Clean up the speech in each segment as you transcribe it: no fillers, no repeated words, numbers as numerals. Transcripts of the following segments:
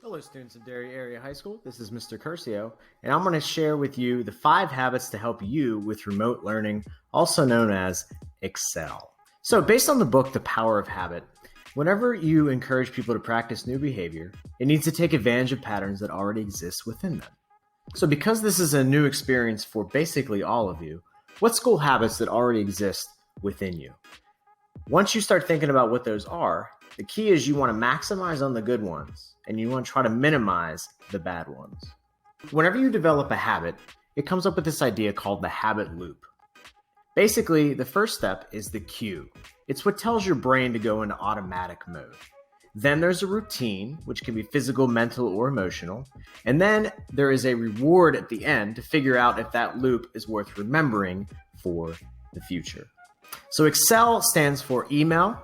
Hello, students of Dairy Area High School. This is Mr. Curcio, and I'm going to share with you the 5 habits to help you with remote learning, also known as Excel. So based on the book, The Power of Habit, whenever you encourage people to practice new behavior, it needs to take advantage of patterns that already exist within them. So because this is a new experience for basically all of you, what school habits that already exist within you? Once you start thinking about what those are, the key is you want to maximize on the good ones and you want to try to minimize the bad ones. Whenever you develop a habit, it comes up with this idea called the habit loop. Basically, the first step is the cue. It's what tells your brain to go into automatic mode. Then there's a routine, which can be physical, mental, or emotional. And then there is a reward at the end to figure out if that loop is worth remembering for the future. So Excel stands for email,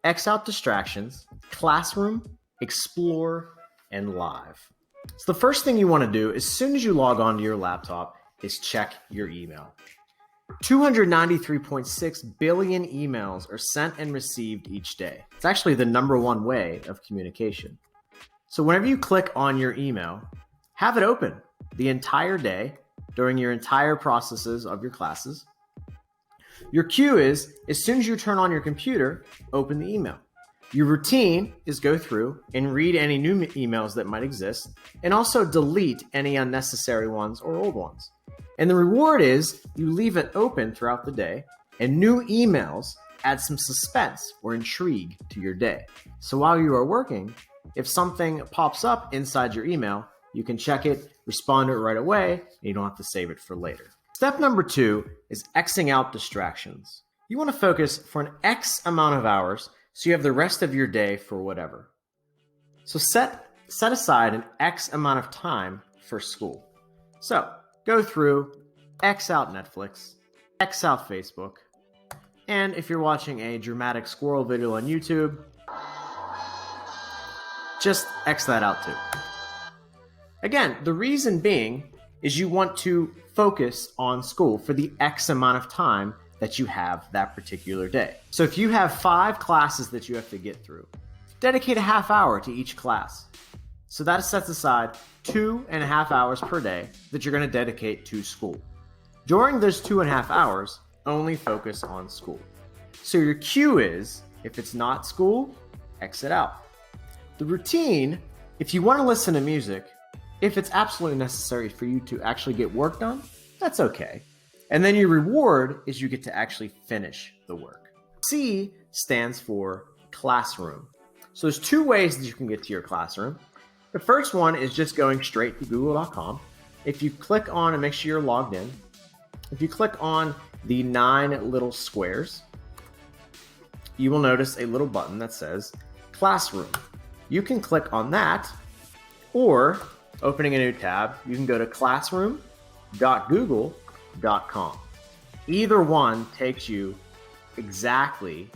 X out distractions, classroom, explore, and live. So the first thing you want to do as soon as you log on to your laptop is check your email. 293.6 billion emails are sent and received each day. It's actually the #1 way of communication. So whenever you click on your email, have it open the entire day during your entire processes of your classes. Your cue is, as soon as you turn on your computer, open the email. Your routine is go through and read any new emails that might exist, and also delete any unnecessary ones or old ones. And the reward is you leave it open throughout the day, and new emails add some suspense or intrigue to your day. So while you are working, if something pops up inside your email, you can check it, respond to it right away, and you don't have to save it for later. Step number 2 is Xing out distractions. You want to focus for an X amount of hours so you have the rest of your day for whatever. So set aside an X amount of time for school. So go through, X out Netflix, X out Facebook, and if you're watching a dramatic squirrel video on YouTube, just X that out too. Again, the reason being is you want to focus on school for the X amount of time that you have that particular day. So if you have 5 classes that you have to get through, dedicate a half hour to each class. So that sets aside 2.5 hours per day that you're going to dedicate to school. During those 2.5 hours, only focus on school. So your cue is, if it's not school, exit out. The routine, if you want to listen to music, if it's absolutely necessary for you to actually get work done, that's okay. And then your reward is you get to actually finish the work. C stands for classroom. So there's 2 ways that you can get to your classroom. The first one is just going straight to google.com. If you click on and make sure you're logged in, if you click on the 9 little squares, you will notice a little button that says classroom. You can click on that, or opening a new tab, you can go to classroom.google.com. Either one takes you exactly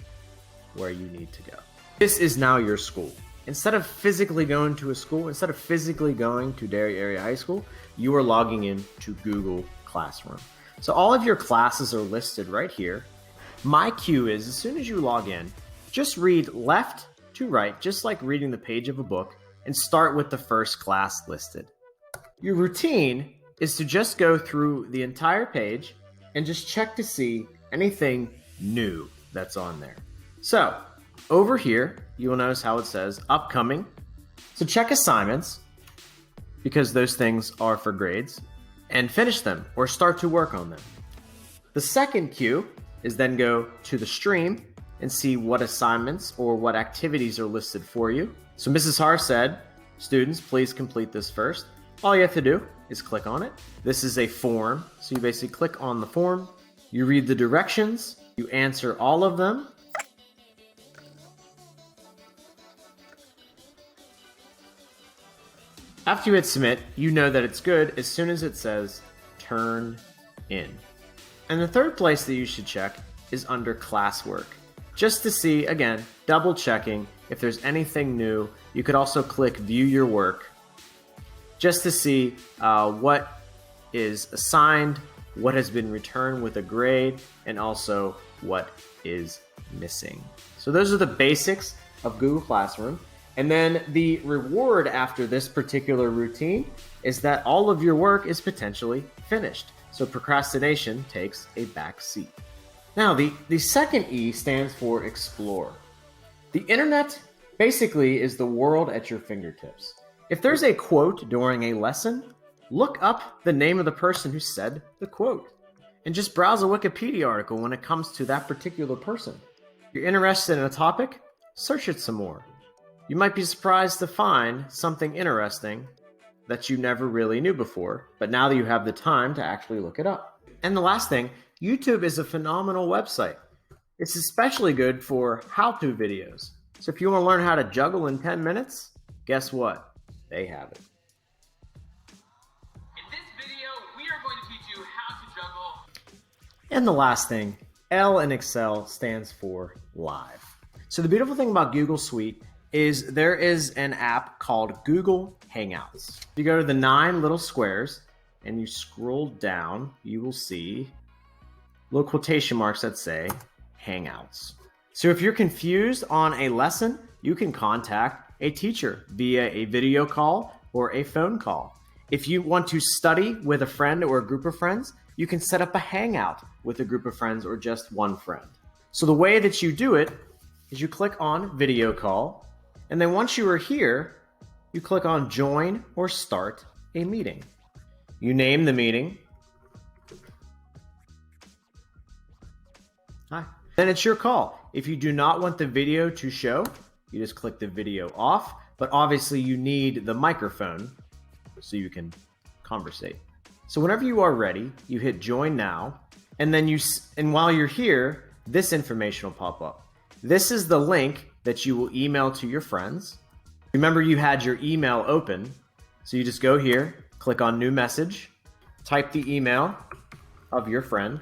where you need to go. This is now your school. Instead of physically going to a school, instead of physically going to Dairy Area High School, you are logging in to Google Classroom. So all of your classes are listed right here. My cue is, as soon as you log in, just read left to right, just like reading the page of a book, and start with the first class listed. Your routine is to just go through the entire page and just check to see anything new that's on there. So over here, you will notice how it says upcoming. So check assignments, because those things are for grades, and finish them or start to work on them. The second cue is then go to the stream and see what assignments or what activities are listed for you. So Mrs. Har said, students, please complete this first. All you have to do is click on it. This is a form. So you basically click on the form, you read the directions, you answer all of them. After you hit submit, you know that it's good as soon as it says turn in. And the third place that you should check is under classwork. Just to see, again, double checking if there's anything new. You could also click view your work just to see what is assigned, what has been returned with a grade, and also what is missing. So those are the basics of Google Classroom. And then the reward after this particular routine is that all of your work is potentially finished. So procrastination takes a back seat. Now, the second E stands for explore. The internet basically is the world at your fingertips. If there's a quote during a lesson, look up the name of the person who said the quote and just browse a Wikipedia article when it comes to that particular person. If you're interested in a topic, search it some more. You might be surprised to find something interesting that you never really knew before, but now that you have the time to actually look it up. And the last thing, YouTube is a phenomenal website. It's especially good for how-to videos. So if you want to learn how to juggle in 10 minutes, guess what? They have it. In this video, we are going to teach you how to juggle. And the last thing, L in Excel stands for live. So the beautiful thing about Google Suite is there is an app called Google Hangouts. If you go to the 9 little squares and you scroll down, you will see little quotation marks that say Hangouts. So if you're confused on a lesson, you can contact a teacher via a video call or a phone call. If you want to study with a friend or a group of friends, you can set up a hangout with a group of friends or just one friend. So the way that you do it is you click on video call, and then once you are here, you click on join or start a meeting. You name the meeting. Hi. Then it's your call. If you do not want the video to show, you just click the video off, but obviously you need the microphone so you can conversate. So whenever you are ready, you hit join now, and then while you're here, this information will pop up. This is the link that you will email to your friends. Remember, you had your email open, so you just go here, click on new message, type the email of your friend,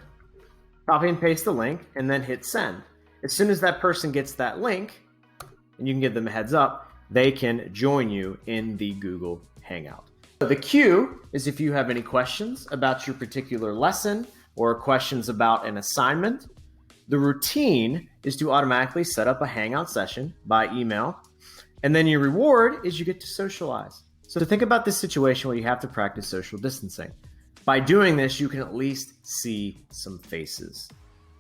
copy and paste the link, and then hit send. As soon as that person gets that link, and you can give them a heads up, they can join you in the Google Hangout. So the Q is if you have any questions about your particular lesson or questions about an assignment. The routine is to automatically set up a Hangout session by email. And then your reward is you get to socialize. So to think about this situation where you have to practice social distancing. By doing this, you can at least see some faces.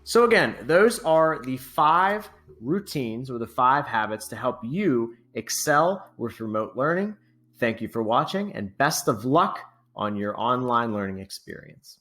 So again, those are the 5 routines or the 5 habits to help you excel with remote learning. Thank you for watching and best of luck on your online learning experience.